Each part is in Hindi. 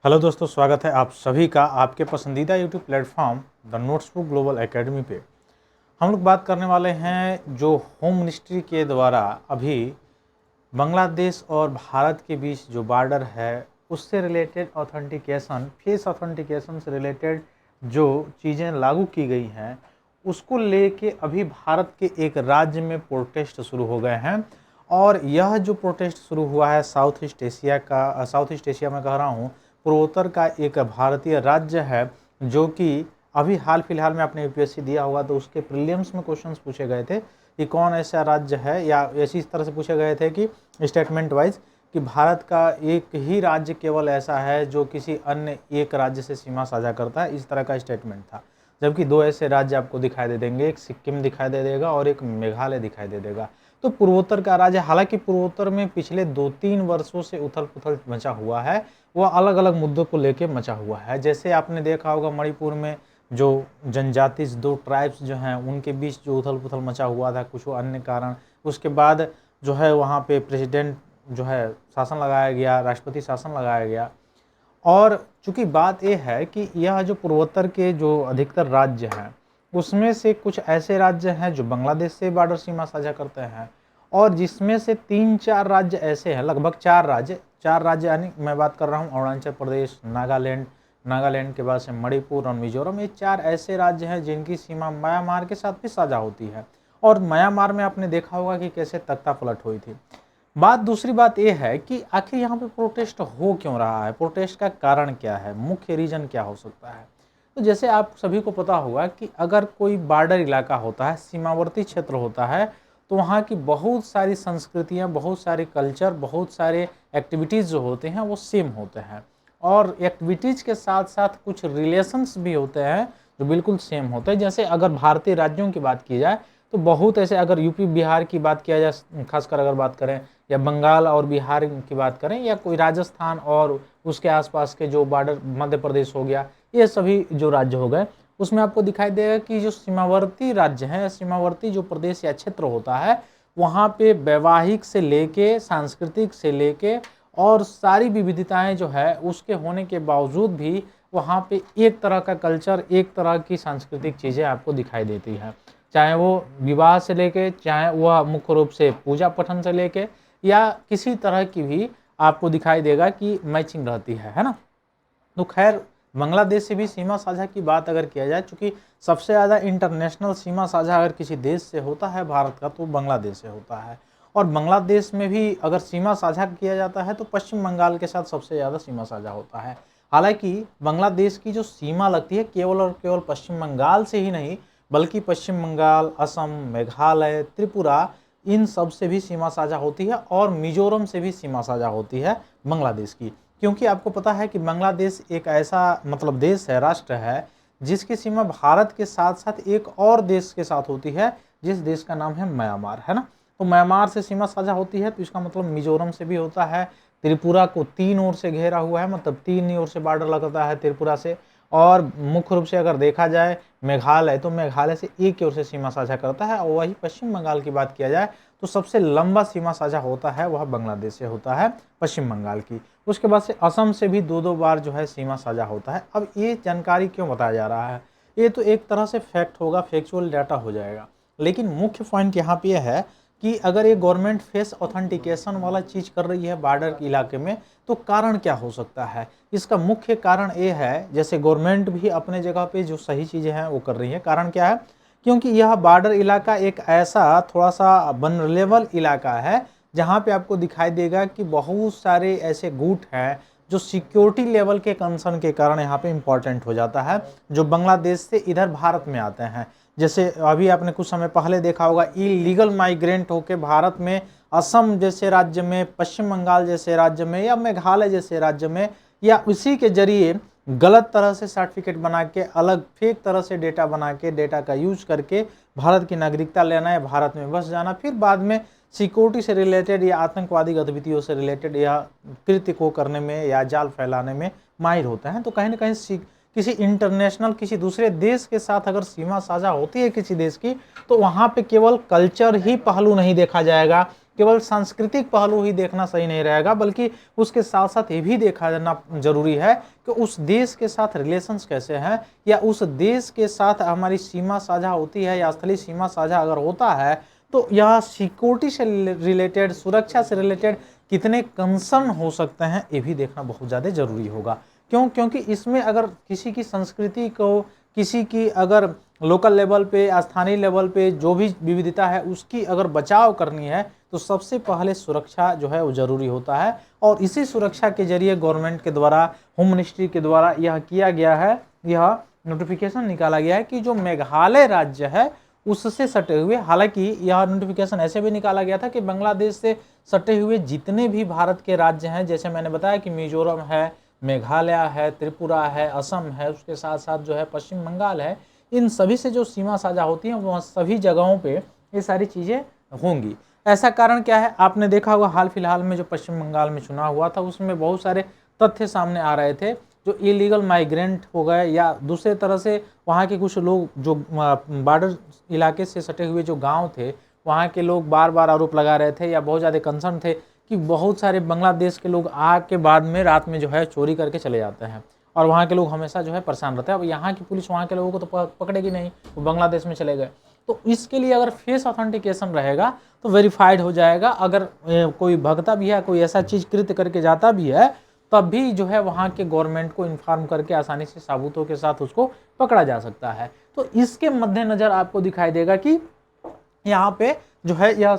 हेलो दोस्तों, स्वागत है आप सभी का आपके पसंदीदा YouTube platform the notebook global academy पे। हम लोग बात करने वाले हैं जो होम मिनिस्ट्री के द्वारा अभी बांग्लादेश और भारत के बीच जो बॉर्डर है उससे रिलेटेड ऑथेंटिकेशन, फेस ऑथेंटिकेशन से रिलेटेड जो चीज़ें लागू की गई हैं उसको लेके अभी भारत के एक राज्य में प्रोटेस्ट शुरू हो गए हैं। और यह जो प्रोटेस्ट शुरू हुआ है साउथ ईस्ट एशिया में कह रहा हूँ, पूर्वोत्तर का एक भारतीय राज्य है जो कि अभी हाल फिलहाल में आपने यूपीएससी दिया होगा तो उसके प्रीलिम्स में क्वेश्चंस पूछे गए थे कि कौन ऐसा राज्य है, या ऐसी इस तरह से पूछे गए थे कि स्टेटमेंट वाइज कि भारत का एक ही राज्य केवल ऐसा है जो किसी अन्य एक राज्य से सीमा साझा करता है, इस तरह का स्टेटमेंट था। जबकि दो ऐसे राज्य आपको दिखाई दे देंगे, एक सिक्किम दिखाई दे देगा और एक मेघालय दिखाई दे देगा। तो पूर्वोत्तर का राज्य, हालांकि पूर्वोत्तर में पिछले 2-3 वर्षों से उथल पुथल मचा हुआ है, वह अलग अलग मुद्दों को लेकर मचा हुआ है। जैसे आपने देखा होगा मणिपुर में जो जनजाति दो ट्राइब्स जो हैं उनके बीच जो उथल पुथल मचा हुआ था कुछ अन्य कारण, उसके बाद जो है वहाँ पे प्रेसिडेंट जो है शासन लगाया गया, राष्ट्रपति शासन लगाया गया। और चूंकि बात यह है कि यह जो पूर्वोत्तर के जो अधिकतर राज्य हैं उसमें से कुछ ऐसे राज्य हैं जो बांग्लादेश से बॉर्डर सीमा साझा करते हैं, और जिसमें से 3-4 राज्य ऐसे हैं, लगभग 4 राज्य यानी मैं बात कर रहा हूँ अरुणाचल प्रदेश, नागालैंड के बाद से मणिपुर और मिजोरम, ये 4 ऐसे राज्य हैं जिनकी सीमा म्यांमार के साथ भी साझा होती है। और म्यांमार में आपने देखा होगा कि कैसे तख्ता पलट हुई थी। दूसरी बात यह है कि आखिर यहाँ पे प्रोटेस्ट हो क्यों रहा है, प्रोटेस्ट का कारण क्या है, मुख्य रीजन क्या हो सकता है। तो जैसे आप सभी को पता होगा कि अगर कोई बॉर्डर इलाका होता है, सीमावर्ती क्षेत्र होता है, तो वहाँ की बहुत सारी संस्कृतियाँ, बहुत सारे कल्चर, बहुत सारे एक्टिविटीज़ जो होते हैं वो सेम होते हैं, और एक्टिविटीज़ के साथ साथ कुछ रिलेशंस भी होते हैं जो बिल्कुल सेम होते हैं। जैसे अगर भारतीय राज्यों की बात की जाए तो बहुत ऐसे, अगर यूपी बिहार की बात किया जाए, खासकर अगर बात करें, या बंगाल और बिहार की बात करें, या कोई राजस्थान और उसके आसपास के जो बॉर्डर, मध्य प्रदेश हो गया, ये सभी जो राज्य हो गए, उसमें आपको दिखाई देगा कि जो सीमावर्ती राज्य हैं, सीमावर्ती जो प्रदेश या क्षेत्र होता है, वहाँ पे वैवाहिक से लेके सांस्कृतिक से लेके और सारी विविधताएं जो है उसके होने के बावजूद भी वहाँ पे एक तरह का कल्चर, एक तरह की सांस्कृतिक चीज़ें आपको दिखाई देती हैं, चाहे वो विवाह से लेके, चाहे वह मुख्य रूप से पूजा पठन से लेके, या किसी तरह की भी आपको दिखाई देगा कि मैचिंग रहती है ना। तो खैर, बांग्लादेश से भी सीमा साझा की बात अगर किया जाए, चूँकि सबसे ज़्यादा इंटरनेशनल सीमा साझा अगर किसी देश से होता है भारत का तो बांग्लादेश से होता है। और बांग्लादेश में भी अगर सीमा साझा किया जाता है तो पश्चिम बंगाल के साथ सबसे ज़्यादा सीमा साझा होता है। हालांकि बांग्लादेश की जो सीमा लगती है केवल और केवल पश्चिम बंगाल से ही नहीं, बल्कि पश्चिम बंगाल, असम, मेघालय, त्रिपुरा, इन सब से भी सीमा साझा होती है, और मिजोरम से भी सीमा साझा होती है बांग्लादेश की। क्योंकि आपको पता है कि बांग्लादेश एक ऐसा मतलब देश है, राष्ट्र है, जिसकी सीमा भारत के साथ साथ एक और देश के साथ होती है, जिस देश का नाम है म्यांमार, है ना। तो म्यांमार से सीमा साझा होती है, तो इसका मतलब मिजोरम से भी होता है। त्रिपुरा को 3 ओर से घेरा हुआ है, मतलब 3 ही ओर से बॉर्डर लगता है त्रिपुरा से। और मुख्य रूप से अगर देखा जाए मेघालय, तो मेघालय से एक ओर से सीमा साझा करता है। और वही पश्चिम बंगाल की बात किया जाए तो सबसे लंबा सीमा साझा होता है वह बांग्लादेश से होता है, पश्चिम बंगाल की। उसके बाद से असम से भी 2-2 बार जो है सीमा साझा होता है। अब ये जानकारी क्यों बताया जा रहा है, ये तो एक तरह से फैक्ट होगा, फैक्चुअल डाटा हो जाएगा, लेकिन मुख्य पॉइंट यहाँ पे है कि अगर ये गवर्नमेंट फेस ऑथेंटिकेशन वाला चीज़ कर रही है बॉर्डर के इलाके में, तो कारण क्या हो सकता है। इसका मुख्य कारण ये है, जैसे गवर्नमेंट भी अपने जगह पे जो सही चीज़ें हैं वो कर रही है। कारण क्या है, क्योंकि यह बॉर्डर इलाका एक ऐसा थोड़ा सा वल्नरेबल इलाका है जहाँ पे आपको दिखाई देगा कि बहुत सारे ऐसे गुट हैं जो सिक्योरिटी लेवल के कंसर्न के कारण यहाँ पे इम्पॉर्टेंट हो जाता है, जो बांग्लादेश से इधर भारत में आते हैं। जैसे अभी आपने कुछ समय पहले देखा होगा, इलीगल माइग्रेंट होके भारत में असम जैसे राज्य में, पश्चिम बंगाल जैसे राज्य में, या मेघालय जैसे राज्य में, या उसी के जरिए गलत तरह से सर्टिफिकेट बना के, अलग फेक तरह से डेटा बना के, डेटा का यूज करके भारत की नागरिकता लेना या भारत में बस जाना, फिर बाद में सिक्योरिटी से रिलेटेड या आतंकवादी गतिविधियों से रिलेटेड या कृत्य को करने में या जाल फैलाने में माहिर होते हैं। तो कहीं ना कहीं किसी इंटरनेशनल, किसी दूसरे देश के साथ अगर सीमा साझा होती है किसी देश की, तो वहाँ पे केवल कल्चर ही पहलू नहीं देखा जाएगा, केवल सांस्कृतिक पहलू ही देखना सही नहीं रहेगा, बल्कि उसके साथ साथ ये भी देखा जाना जरूरी है कि उस देश के साथ रिलेशंस कैसे हैं, या उस देश के साथ हमारी सीमा साझा होती है या स्थलीय सीमा साझा अगर होता है तो यह सिक्योरिटी से रिलेटेड, सुरक्षा से रिलेटेड कितने कंसर्न हो सकते हैं, ये भी देखना बहुत ज़्यादा जरूरी होगा। क्यों? क्योंकि इसमें अगर किसी की संस्कृति को, किसी की अगर लोकल लेवल पे, स्थानीय लेवल पे जो भी विविधता है उसकी अगर बचाव करनी है तो सबसे पहले सुरक्षा जो है वो जरूरी होता है। और इसी सुरक्षा के जरिए गवर्नमेंट के द्वारा, होम मिनिस्ट्री के द्वारा यह किया गया है, यह नोटिफिकेशन निकाला गया है कि जो मेघालय राज्य है उससे सटे हुए, हालांकि यह नोटिफिकेशन ऐसे भी निकाला गया था कि बांग्लादेश से सटे हुए जितने भी भारत के राज्य हैं, जैसे मैंने बताया कि मिजोरम है, मेघालय है, त्रिपुरा है, असम है, उसके साथ साथ जो है पश्चिम बंगाल है, इन सभी से जो सीमा साझा होती है वह सभी जगहों पे ये सारी चीज़ें होंगी। ऐसा कारण क्या है? आपने देखा होगा हाल फिलहाल में जो पश्चिम बंगाल में चुनाव हुआ था उसमें बहुत सारे तथ्य सामने आ रहे थे, जो इलीगल माइग्रेंट हो गए या दूसरे तरह से वहाँ के कुछ लोग जो बॉर्डर इलाके से सटे हुए जो गांव थे वहाँ के लोग बार बार आरोप लगा रहे थे या बहुत ज़्यादा कंसर्न थे कि बहुत सारे बांग्लादेश के लोग आके बाद में रात में जो है चोरी करके चले जाते हैं और वहाँ के लोग हमेशा जो है परेशान रहते हैं। अब यहाँ की पुलिस वहाँ के लोगों को तो पकड़ेगी नहीं, वो बांग्लादेश में चले गए। तो इसके लिए अगर फेस ऑथेंटिकेशन रहेगा तो वेरीफाइड हो जाएगा। अगर कोई भगता भी है, कोई ऐसा चीज़ कृत्य करके जाता भी है, तब भी जो है वहाँ के गवर्नमेंट को इन्फॉर्म करके आसानी से सबूतों के साथ उसको पकड़ा जा सकता है। तो इसके मद्देनजर आपको दिखाई देगा कि यहाँ पे जो है यह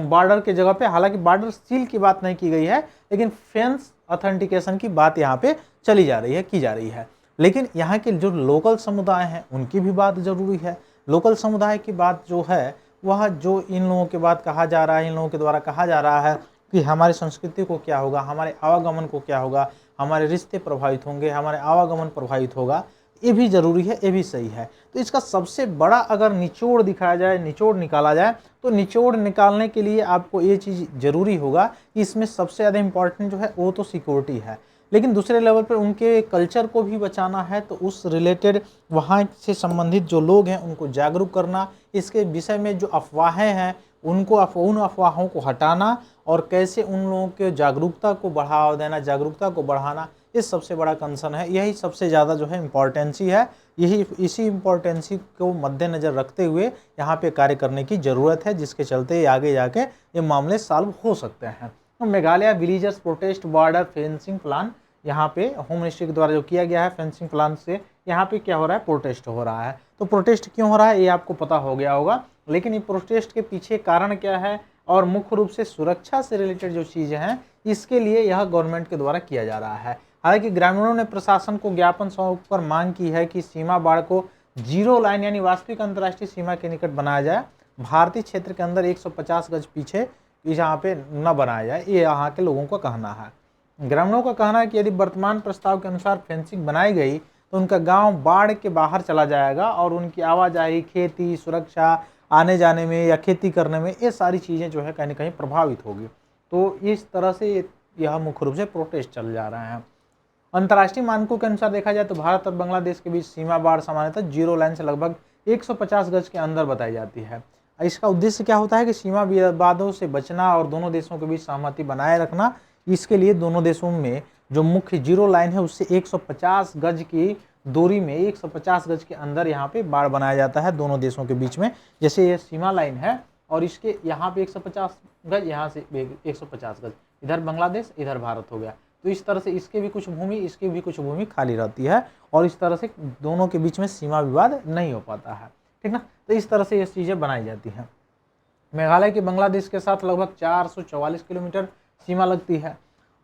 बॉर्डर के जगह पे, हालांकि बॉर्डर सील की बात नहीं की गई है, लेकिन फेंस ऑथेंटिकेशन की बात यहाँ पे चली जा रही है, की जा रही है। लेकिन यहाँ के जो लोकल समुदाय हैं उनकी भी बात जरूरी है। लोकल समुदाय की बात जो है वह जो इन लोगों के बात कहा जा रहा है, इन लोगों के द्वारा कहा जा रहा है कि हमारी संस्कृति को क्या होगा, हमारे आवागमन को क्या होगा, हमारे रिश्ते प्रभावित होंगे, हमारे आवागमन प्रभावित होगा, ये भी जरूरी है, ये भी सही है। तो इसका सबसे बड़ा अगर निचोड़ दिखाया जाए, निचोड़ निकाला जाए, तो निचोड़ निकालने के लिए आपको ये चीज़ जरूरी होगा कि इसमें सबसे ज़्यादा इंपॉर्टेंट जो है वो तो सिक्योरिटी है, लेकिन दूसरे लेवल पर उनके कल्चर को भी बचाना है। तो उस रिलेटेड वहाँ से संबंधित जो लोग हैं उनको जागरूक करना, इसके विषय में जो अफवाहें हैं उनको उन अफवाहों को हटाना और कैसे उन लोगों के जागरूकता को बढ़ावा देना, जागरूकता को बढ़ाना, ये सबसे बड़ा कंसर्न है। यही सबसे ज़्यादा जो है इम्पोर्टेंसी है, इसी इम्पोर्टेंसी को मद्देनज़र रखते हुए यहाँ पे कार्य करने की ज़रूरत है, जिसके चलते आगे जाके ये मामले सॉल्व हो सकते हैं। तो Meghalaya villagers protest border fencing plan, यहाँ पे होम मिनिस्ट्री के द्वारा जो किया गया है फेंसिंग प्लान से, यहाँ पे क्या हो रहा है? प्रोटेस्ट हो रहा है। तो प्रोटेस्ट क्यों हो रहा है ये आपको पता हो गया होगा, लेकिन ये प्रोटेस्ट के पीछे कारण क्या है और मुख्य रूप से सुरक्षा से रिलेटेड जो चीज़ें हैं इसके लिए यह गवर्नमेंट के द्वारा किया जा रहा है। हालांकि ग्रामीणों ने प्रशासन को ज्ञापन सौंपकर मांग की है कि सीमा बाड़ को जीरो लाइन यानी वास्तविक अंतर्राष्ट्रीय सीमा के निकट बनाया जाए, भारतीय क्षेत्र के अंदर 150 गज पीछे यहाँ पे न बनाया जाए, ये यहाँ के लोगों का कहना है। ग्रामीणों का कहना है कि यदि वर्तमान प्रस्ताव के अनुसार फेंसिंग बनाई गई तो उनका गांव बाढ़ के बाहर चला जाएगा और उनकी आवाजाही, खेती, सुरक्षा, आने जाने में या खेती करने में ये सारी चीज़ें जो है कहीं ना कहीं प्रभावित होगी। तो इस तरह से यह मुख्य रूप से प्रोटेस्ट चल जा रहे हैं। अंतर्राष्ट्रीय मानकों के अनुसार देखा जाए तो भारत और बांग्लादेश के बीच सीमा बाढ़ सामान्यतः जीरो लाइन से लगभग 150 गज के अंदर बताई जाती है। इसका उद्देश्य क्या होता है कि सीमा विवादों से बचना और दोनों देशों के बीच सहमति बनाए रखना। इसके लिए दोनों देशों में जो मुख्य जीरो लाइन है उससे 150 गज की दूरी में, 150 गज के अंदर यहाँ पे बाड़ बनाया जाता है दोनों देशों के बीच में। जैसे ये सीमा लाइन है और इसके यहाँ पे 150 गज, यहाँ से 150 गज, इधर बांग्लादेश इधर भारत हो गया। तो इस तरह से इसके भी कुछ भूमि, इसकी भी कुछ भूमि खाली रहती है और इस तरह से दोनों के बीच में सीमा विवाद नहीं हो पाता है, ठीक ना। तो इस तरह से ये चीज़ें बनाई जाती हैं। मेघालय की बांग्लादेश के साथ लगभग 444 किलोमीटर सीमा लगती है।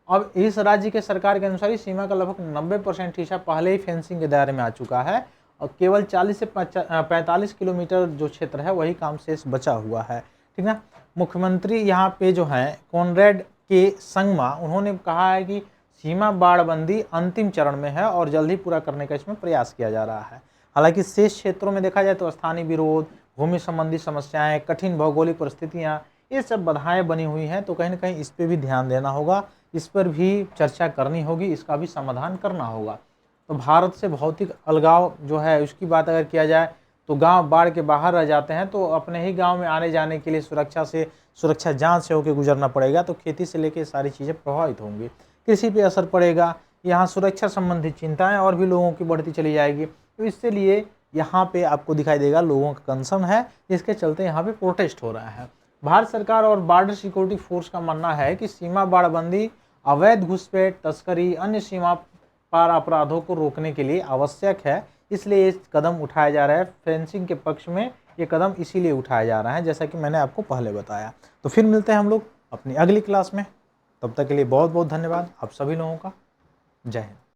अब इस राज्य के सरकार के अनुसार इस सीमा का लगभग 90% हिस्सा पहले ही फेंसिंग के दायरे में आ चुका है और केवल 40 से 45 किलोमीटर जो क्षेत्र है वही काम शेष बचा हुआ है, ठीक ना। मुख्यमंत्री यहाँ पे जो हैं कॉनरेड के संगमा, उन्होंने कहा है कि सीमा बाड़बंदी अंतिम चरण में है और जल्द ही पूरा करने का इसमें प्रयास किया जा रहा है। हालांकि शेष क्षेत्रों में देखा जाए तो स्थानीय विरोध, भूमि संबंधी समस्याएं, कठिन भौगोलिक परिस्थितियां, ये सब बाधाएं बनी हुई हैं। तो कहीं ना कहीं इस पर भी ध्यान देना होगा, इस पर भी चर्चा करनी होगी, इसका भी समाधान करना होगा। तो भारत से भौतिक अलगाव जो है उसकी बात अगर किया जाए तो गांव बाढ़ के बाहर रह जाते हैं, तो अपने ही गांव में आने जाने के लिए सुरक्षा जांच से होकर गुजरना पड़ेगा। तो खेती से लेकर सारी चीज़ें प्रभावित होंगी, कृषि पे असर पड़ेगा, यहाँ सुरक्षा संबंधित चिंताएं और भी लोगों की बढ़ती चली जाएगी। तो इससे लिए यहाँ पे आपको दिखाई देगा लोगों का कंसर्न है, जिसके चलते यहाँ पे प्रोटेस्ट हो रहा है। भारत सरकार और बॉर्डर सिक्योरिटी फोर्स का मानना है कि सीमा बाड़बंदी, अवैध घुसपैठ, तस्करी, अन्य सीमा पार अपराधों को रोकने के लिए आवश्यक है, इसलिए ये कदम उठाया जा रहा है। फेंसिंग के पक्ष में ये कदम इसीलिए उठाया जा रहा है, जैसा कि मैंने आपको पहले बताया। तो फिर मिलते हैं हम लोग अपनी अगली क्लास में, तब तक के लिए बहुत बहुत धन्यवाद आप सभी लोगों का। जय हिंद।